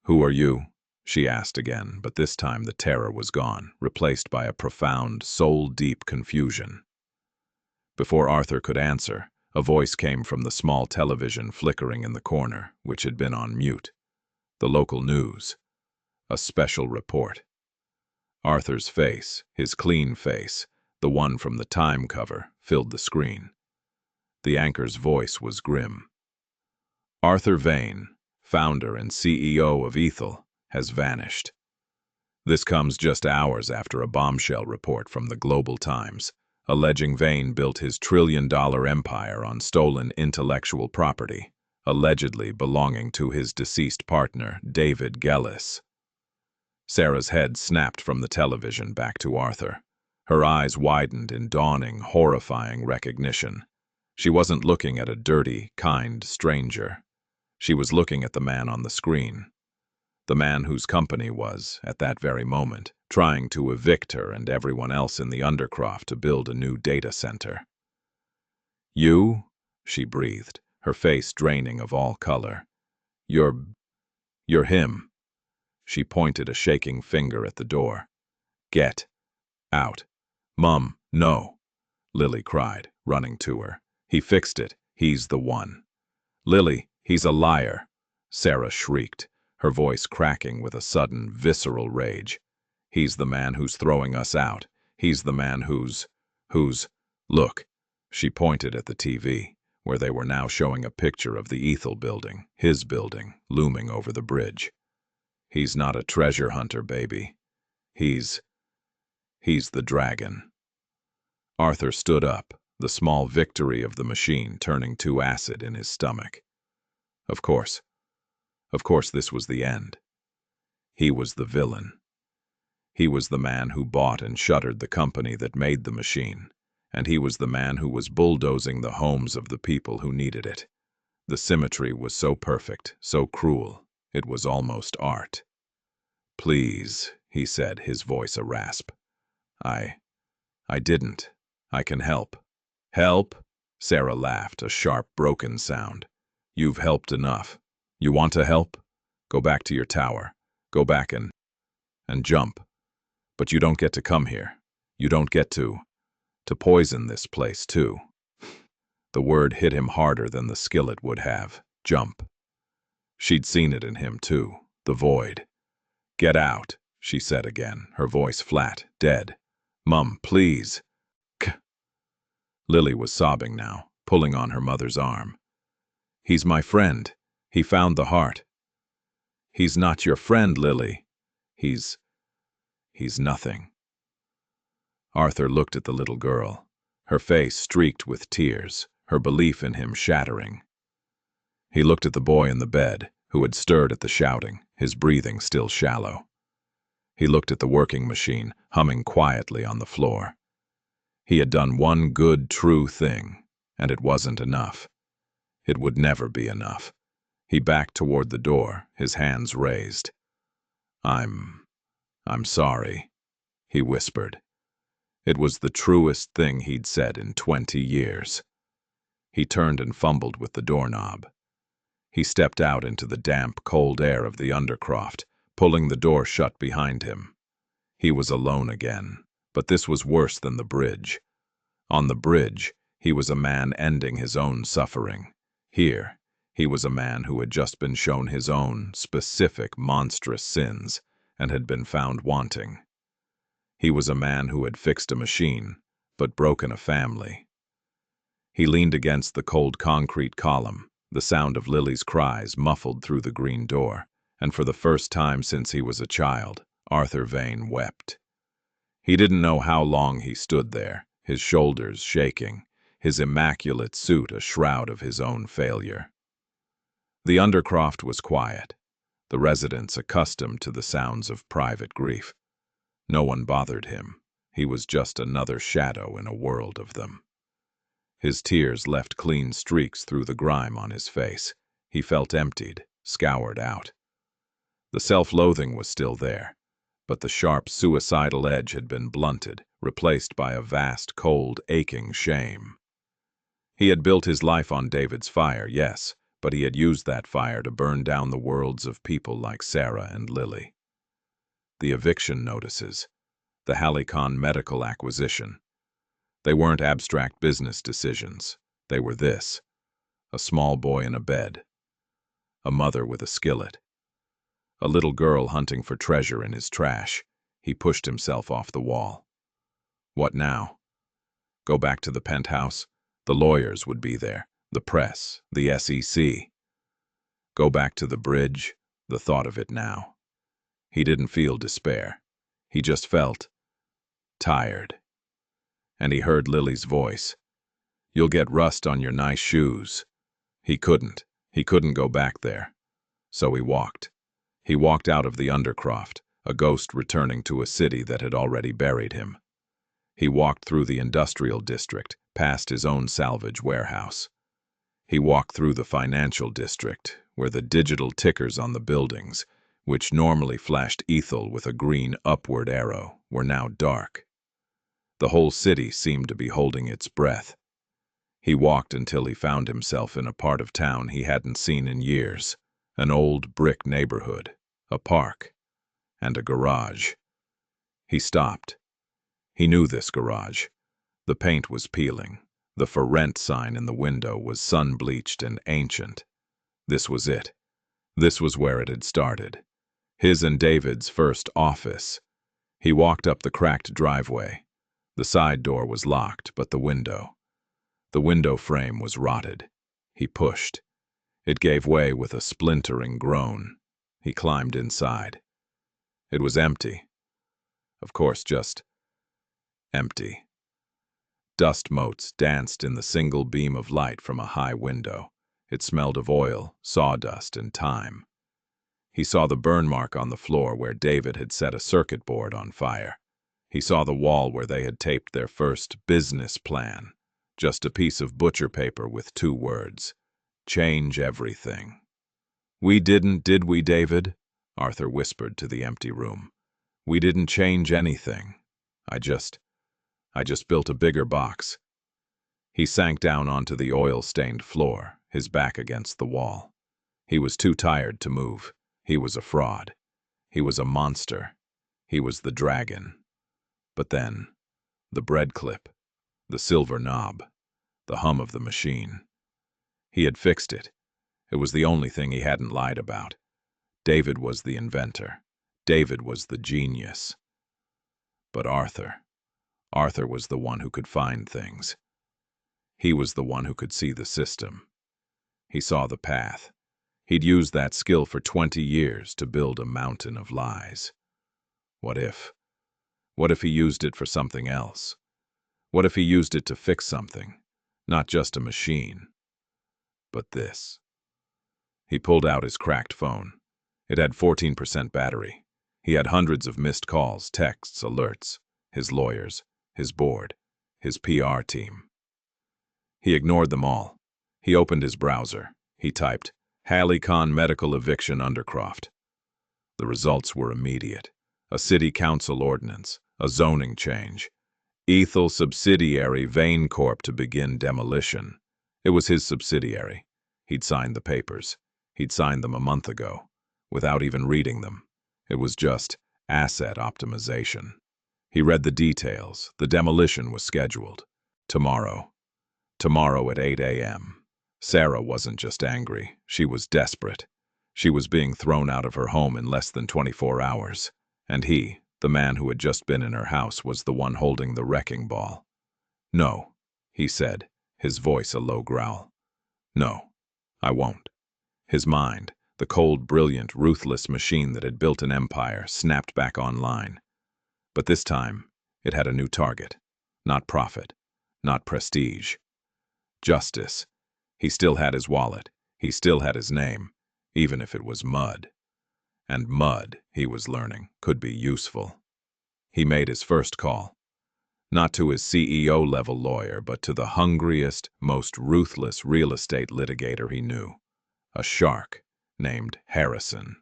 Speaker 1: are you? She asked again, but this time the terror was gone, replaced by a profound, soul-deep confusion. Before Arthur could answer, a voice came from the small television flickering in the corner, which had been on mute. The local news. A special report. Arthur's face, his clean face, the one from the Time cover, filled the screen. The anchor's voice was grim. Arthur Vane, founder and CEO of Ethel, has vanished. This comes just hours after a bombshell report from the Global Times, Alleging Vane built his trillion-dollar empire on stolen intellectual property, allegedly belonging to his deceased partner, David Gellis. Sarah's head snapped from the television back to Arthur. Her eyes widened in dawning, horrifying recognition. She wasn't looking at a dirty, kind stranger. She was looking at the man on the screen. The man whose company was, at that very moment, trying to evict her and everyone else in the Undercroft to build a new data center. "You?" she breathed, her face draining of all color. You're him." She pointed a shaking finger at the door. "Get out." "Mum, no," Lily cried, running to her. "He fixed it. He's the one." "Lily, he's a liar," Sarah shrieked, her voice cracking with a sudden, visceral rage. "He's the man who's throwing us out. He's the man who's... Look." She pointed at the TV, where they were now showing a picture of the Ethel building, his building, looming over the bridge. "He's not a treasure hunter, baby. He's the dragon." Arthur stood up, the small victory of the machine turning to acid in his stomach. Of course this was the end. He was the villain. He was the man who bought and shuttered the company that made the machine, and he was the man who was bulldozing the homes of the people who needed it. The symmetry was so perfect, so cruel, it was almost art. "Please," he said, his voice a rasp. I didn't. I can help." "Help?" Sarah laughed, a sharp, broken sound. "You've helped enough. You want to help? Go back to your tower. Go back and jump. But you don't get to come here. You don't get to poison this place, too." The word hit him harder than the skillet would have. Jump. She'd seen it in him, too. The void. "Get out," she said again, her voice flat, dead. "Mum, please." Lily was sobbing now, pulling on her mother's arm. "He's my friend. He found the heart." "He's not your friend, Lily. He's nothing." Arthur looked at the little girl, her face streaked with tears, her belief in him shattering. He looked at the boy in the bed, who had stirred at the shouting, his breathing still shallow. He looked at the working machine, humming quietly on the floor. He had done one good, true thing, and it wasn't enough. It would never be enough. He backed toward the door, his hands raised. I'm sorry," he whispered. It was the truest thing he'd said in 20 years. He turned and fumbled with the doorknob. He stepped out into the damp, cold air of the Undercroft, pulling the door shut behind him. He was alone again, but this was worse than the bridge. On the bridge, he was a man ending his own suffering. Here, he was a man who had just been shown his own specific monstrous sins and had been found wanting. He was a man who had fixed a machine, but broken a family. He leaned against the cold concrete column, the sound of Lily's cries muffled through the green door, and for the first time since he was a child, Arthur Vane wept. He didn't know how long he stood there, his shoulders shaking, his immaculate suit a shroud of his own failure. The Undercroft was quiet, the residents accustomed to the sounds of private grief. No one bothered him. He was just another shadow in a world of them. His tears left clean streaks through the grime on his face. He felt emptied, scoured out. The self-loathing was still there, but the sharp, suicidal edge had been blunted, replaced by a vast, cold, aching shame. He had built his life on David's fire, yes, but he had used that fire to burn down the worlds of people like Sarah and Lily. The eviction notices, the Halicon medical acquisition. They weren't abstract business decisions. They were this: a small boy in a bed, a mother with a skillet, a little girl hunting for treasure in his trash. He pushed himself off the wall. What now? Go back to the penthouse? The lawyers would be there, the press, the SEC. Go back to the bridge? The thought of it now. He didn't feel despair. He just felt tired. and he heard Lily's voice. "You'll get rust on your nice shoes." He couldn't. He couldn't go back there. So he walked. He walked out of the Undercroft, a ghost returning to a city that had already buried him. He walked through the industrial district, past his own salvage warehouse. He walked through the financial district, where the digital tickers on the buildings, which normally flashed lethal with a green upward arrow, were now dark. The whole city seemed to be holding its breath. He walked until he found himself in a part of town he hadn't seen in years, an old brick neighborhood, a park, and a garage. He stopped. He knew this garage. The paint was peeling. The "For Rent" sign in the window was sun-bleached and ancient. This was it. This was where it had started. His and David's first office. He walked up the cracked driveway. The side door was locked, but the window frame was rotted. He pushed. It gave way with a splintering groan. He climbed inside. It was empty. Of course, just empty. Dust motes danced in the single beam of light from a high window. It smelled of oil, sawdust, and time. He saw the burn mark on the floor where David had set a circuit board on fire. He saw the wall where they had taped their first business plan, just a piece of butcher paper with 2 words: "Change everything." "We didn't, did we, David?" Arthur whispered to the empty room. "We didn't change anything. I just built a bigger box." He sank down onto the oil-stained floor, his back against the wall. He was too tired to move. He was a fraud. He was a monster. He was the dragon. But then, the bread clip, the silver knob, the hum of the machine. He had fixed it. It was the only thing he hadn't lied about. David was the inventor. David was the genius. But Arthur was the one who could find things. He was the one who could see the system. He saw the path. He'd used that skill for 20 years to build a mountain of lies. What if? What if he used it for something else? What if he used it to fix something, not just a machine, but this? He pulled out his cracked phone. It had 14% battery. He had hundreds of missed calls, texts, alerts, his lawyers, his board, his PR team. He ignored them all. He opened his browser. He typed, "Halley Khan Medical Eviction Undercroft." The results were immediate. A city council ordinance, a zoning change. Ethel subsidiary Vane Corp to begin demolition. It was his subsidiary. He'd signed the papers. He'd signed them a month ago, without even reading them. It was just asset optimization. He read the details. The demolition was scheduled. Tomorrow. Tomorrow at 8 a.m. Sarah wasn't just angry. She was desperate. She was being thrown out of her home in less than 24 hours. And he, the man who had just been in her house, was the one holding the wrecking ball. "No," he said, his voice a low growl. "No, I won't." His mind, the cold, brilliant, ruthless machine that had built an empire, snapped back online. But this time, it had a new target. Not profit, not prestige. Justice. He still had his wallet. He still had his name, even if it was mud. And mud, he was learning, could be useful. He made his first call. Not to his CEO-level lawyer, but to the hungriest, most ruthless real estate litigator he knew. A shark named Harrison.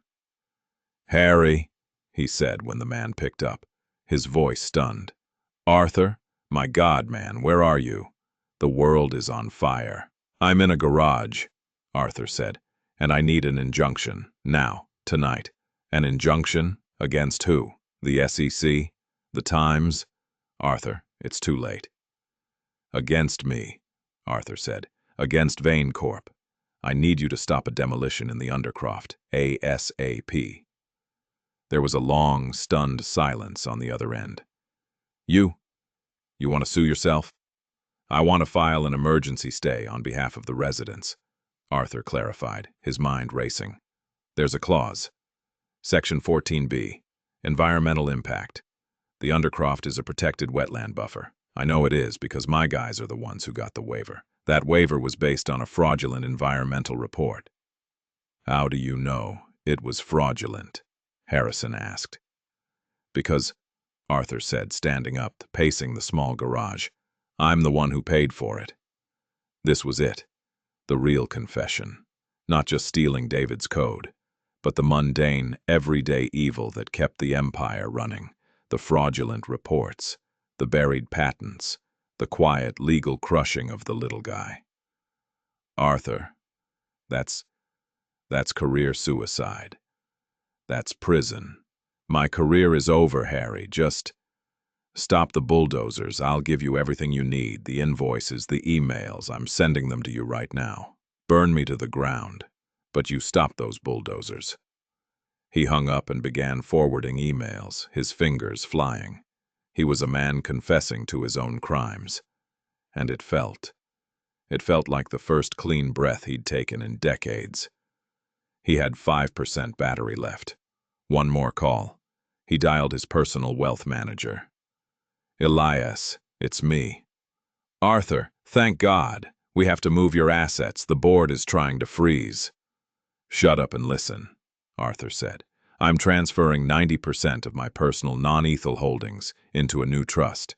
Speaker 1: "Harry," he said when the man picked up, his voice stunned. "Arthur? My God, man, where are you? The world is on fire." "I'm in a garage," Arthur said, "and I need an injunction, now, tonight." "An injunction? Against who? The SEC? The Times?" "Arthur, it's too late." "Against me," Arthur said. "Against Vane Corp. I need you to stop a demolition in the Undercroft, ASAP. There was a long, stunned silence on the other end. You want to sue yourself?" "I want to file an emergency stay on behalf of the residents," Arthur clarified, his mind racing. "There's a clause. Section 14B, Environmental Impact. The Undercroft is a protected wetland buffer. I know it is because my guys are the ones who got the waiver. That waiver was based on a fraudulent environmental report. How do you know it was fraudulent? Harrison asked. Because, Arthur said, standing up, pacing the small garage, I'm the one who paid for it. This was it, the real confession. Not just stealing David's code, but the mundane, everyday evil that kept the empire running, the fraudulent reports, the buried patents, the quiet legal crushing of the little guy. Arthur, that's career suicide. That's prison. My career is over, Harry. Just stop the bulldozers. I'll give you everything you need, the invoices, the emails. I'm sending them to you right now. Burn me to the ground. But you stop those bulldozers. He hung up and began forwarding emails, his fingers flying. He was a man confessing to his own crimes. And it felt like the first clean breath he'd taken in decades. He had 5% battery left. One more call. He dialed his personal wealth manager. Elias, it's me. Arthur, thank God. We have to move your assets. The board is trying to freeze. Shut up and listen, Arthur said. I'm transferring 90% of my personal non-ethel holdings into a new trust.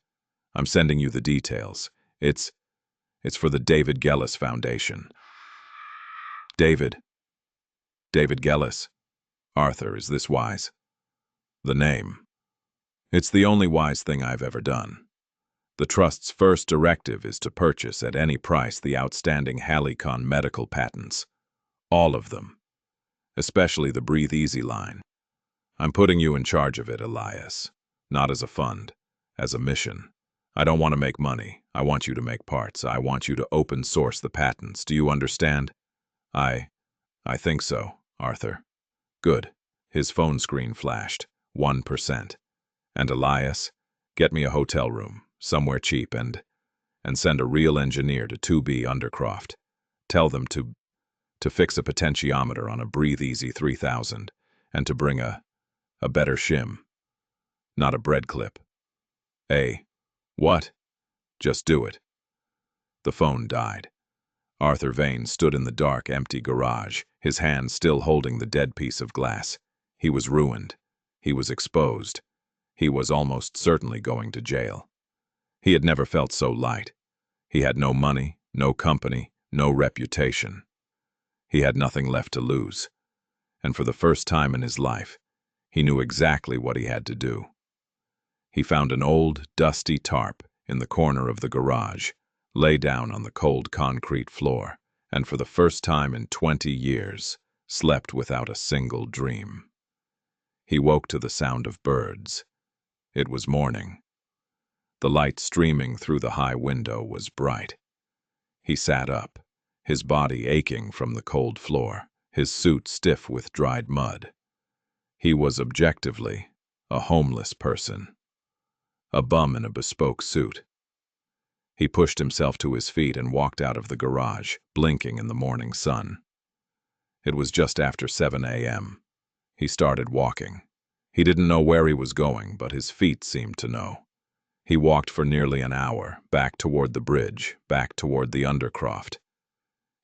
Speaker 1: I'm sending you the details. It's for the David Gellis Foundation. David Gellis. Arthur, is this wise? The name. It's the only wise thing I've ever done. The trust's first directive is to purchase at any price the outstanding Halicon medical patents. All of them. Especially the Breathe Easy line. I'm putting you in charge of it, Elias. Not as a fund, as a mission. I don't want to make money. I want you to make parts. I want you to open source the patents. Do you understand? I think so, Arthur. Good. His phone screen flashed. 1%. And Elias, get me a hotel room, somewhere cheap, and send a real engineer to 2B Undercroft. Tell them to fix a potentiometer on a Breathe Easy 3000, and to bring a better shim. Not a bread clip. What? Just do it. The phone died. Arthur Vane stood in the dark, empty garage, his hand still holding the dead piece of glass. He was ruined. He was exposed. He was almost certainly going to jail. He had never felt so light. He had no money, no company, no reputation. He had nothing left to lose. And for the first time in his life, he knew exactly what he had to do. He found an old, dusty tarp in the corner of the garage, lay down on the cold concrete floor, and for the first time in 20 years, slept without a single dream. He woke to the sound of birds. It was morning. The light streaming through the high window was bright. He sat up, his body aching from the cold floor, his suit stiff with dried mud. He was objectively a homeless person, a bum in a bespoke suit. He pushed himself to his feet and walked out of the garage, blinking in the morning sun. It was just after 7 a.m. He started walking. He didn't know where he was going, but his feet seemed to know. He walked for nearly an hour, back toward the bridge, back toward the Undercroft.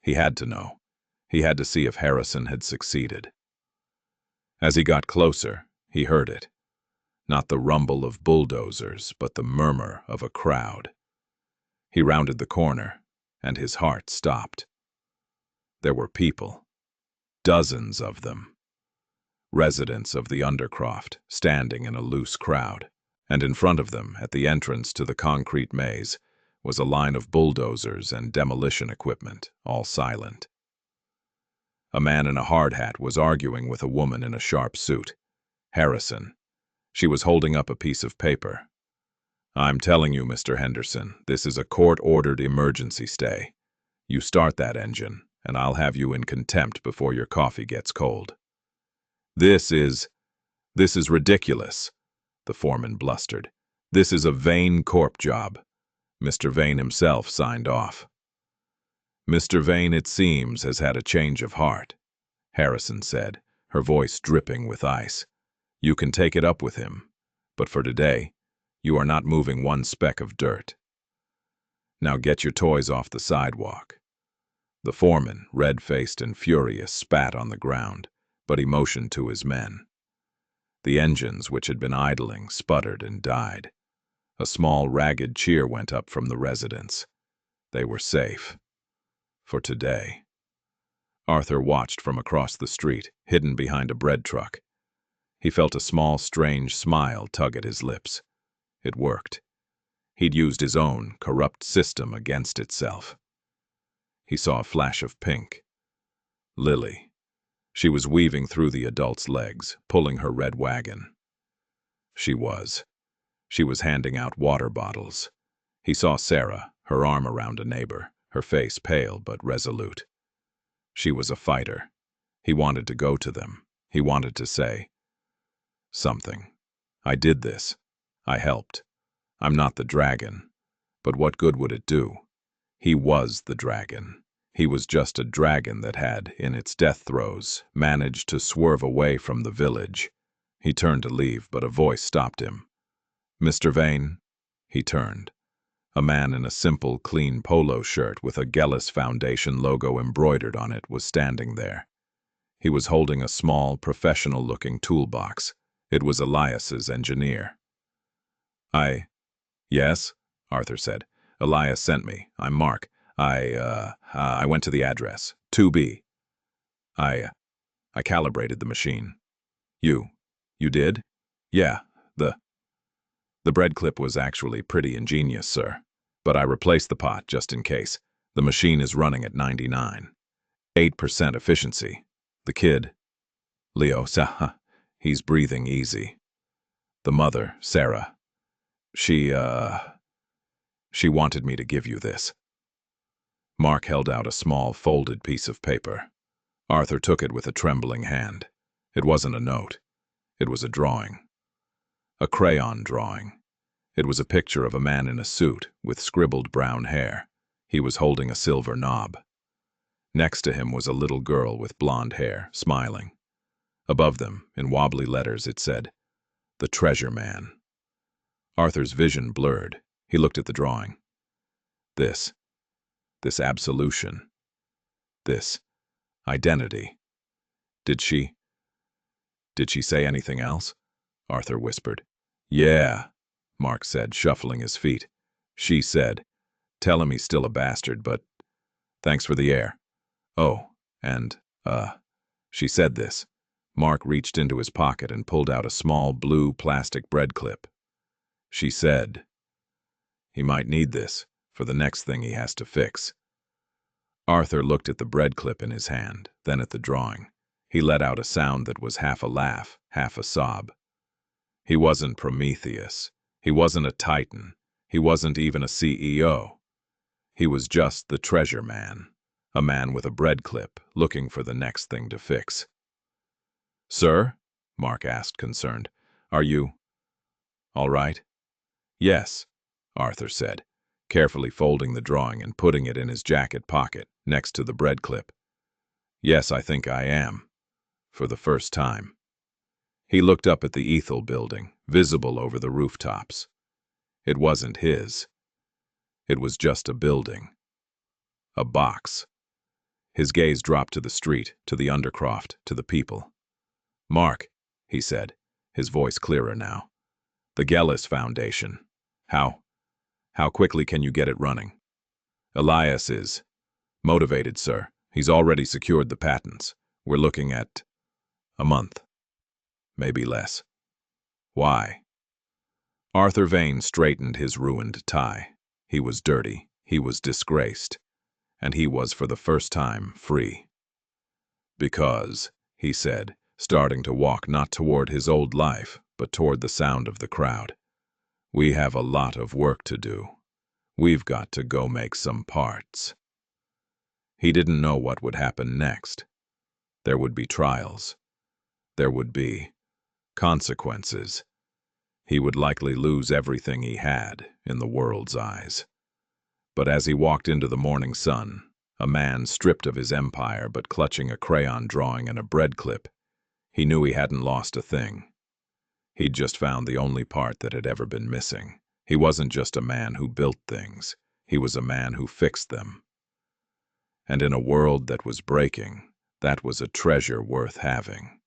Speaker 1: He had to know. He had to see if Harrison had succeeded. As he got closer, he heard it. Not the rumble of bulldozers, but the murmur of a crowd. He rounded the corner, and his heart stopped. There were people. Dozens of them. Residents of the Undercroft, standing in a loose crowd. And in front of them, at the entrance to the concrete maze, was a line of bulldozers and demolition equipment, all silent. A man in a hard hat was arguing with a woman in a sharp suit. Harrison. She was holding up a piece of paper. I'm telling you, Mr. Henderson, this is a court-ordered emergency stay. You start that engine, and I'll have you in contempt before your coffee gets cold. This is ridiculous, the foreman blustered. This is a Vane Corp job. Mr. Vane himself signed off. Mr. Vane, it seems, has had a change of heart, Harrison said, her voice dripping with ice. You can take it up with him, but for today, you are not moving one speck of dirt. Now get your toys off the sidewalk." The foreman, red-faced and furious, spat on the ground, but he motioned to his men. The engines, which had been idling, sputtered and died. A small, ragged cheer went up from the residents. They were safe. For today. Arthur watched from across the street, hidden behind a bread truck. He felt a small, strange smile tug at his lips. It worked. He'd used his own corrupt system against itself. He saw a flash of pink. Lily. She was weaving through the adult's legs, pulling her red wagon. She was handing out water bottles. He saw Sarah, her arm around a neighbor, her face pale but resolute. She was a fighter. He wanted to go to them. He wanted to say something. "I did this. I helped. I'm not the dragon. But what good would it do? He was the dragon. He was just a dragon that had, in its death throes, managed to swerve away from the village." He turned to leave, but a voice stopped him. "Mr. Vane?" He turned. A man in a simple, clean polo shirt with a Gellis Foundation logo embroidered on it was standing there. He was holding a small, professional-looking toolbox. It was Elias's engineer. Yes, Arthur said. "Elias sent me. I'm Mark. I went to the address. 2B. I calibrated the machine." You did?" "Yeah, the bread clip was actually pretty ingenious, sir. But I replaced the pot just in case. The machine is running at 99.8% efficiency. The kid, Leo, he's breathing easy. The mother, Sarah, she wanted me to give you this." Mark held out a small, folded piece of paper. Arthur took it with a trembling hand. It wasn't a note. It was a drawing. A crayon drawing. It was a picture of a man in a suit with scribbled brown hair. He was holding a silver knob. Next to him was a little girl with blonde hair, smiling. Above them, in wobbly letters, it said, "The Treasure Man." Arthur's vision blurred. He looked at the drawing. This absolution. This identity. Did she say anything else?" Arthur whispered. "Yeah," Mark said, shuffling his feet. "She said, tell him he's still a bastard, but thanks for the air. Oh, and, she said this." Mark reached into his pocket and pulled out a small blue plastic bread clip. "She said he might need this for the next thing he has to fix." Arthur looked at the bread clip in his hand, then at the drawing. He let out a sound that was half a laugh, half a sob. He wasn't Prometheus. He wasn't a titan. He wasn't even a CEO. He was just the Treasure Man, a man with a bread clip, looking for the next thing to fix. "Sir?" Mark asked, concerned. "Are you all right?" "Yes," Arthur said, carefully folding the drawing and putting it in his jacket pocket, next to the bread clip. "Yes, I think I am. For the first time." He looked up at the Ethel building, visible over the rooftops. It wasn't his. It was just a building. A box. His gaze dropped to the street, to the Undercroft, to the people. "Mark," he said, his voice clearer now. "The Gellis Foundation. How quickly can you get it running?" "Elias is motivated, sir. He's already secured the patents. We're looking at a month. Maybe less." "Why?" Arthur Vane straightened his ruined tie. He was dirty, he was disgraced, and he was for the first time free. "Because," he said, starting to walk not toward his old life, but toward the sound of the crowd, "we have a lot of work to do. We've got to go make some parts." He didn't know what would happen next. There would be trials. There would be consequences. He would likely lose everything he had, in the world's eyes. But as he walked into the morning sun, a man stripped of his empire but clutching a crayon drawing and a bread clip, he knew he hadn't lost a thing. He'd just found the only part that had ever been missing. He wasn't just a man who built things. He was a man who fixed them. And in a world that was breaking, that was a treasure worth having.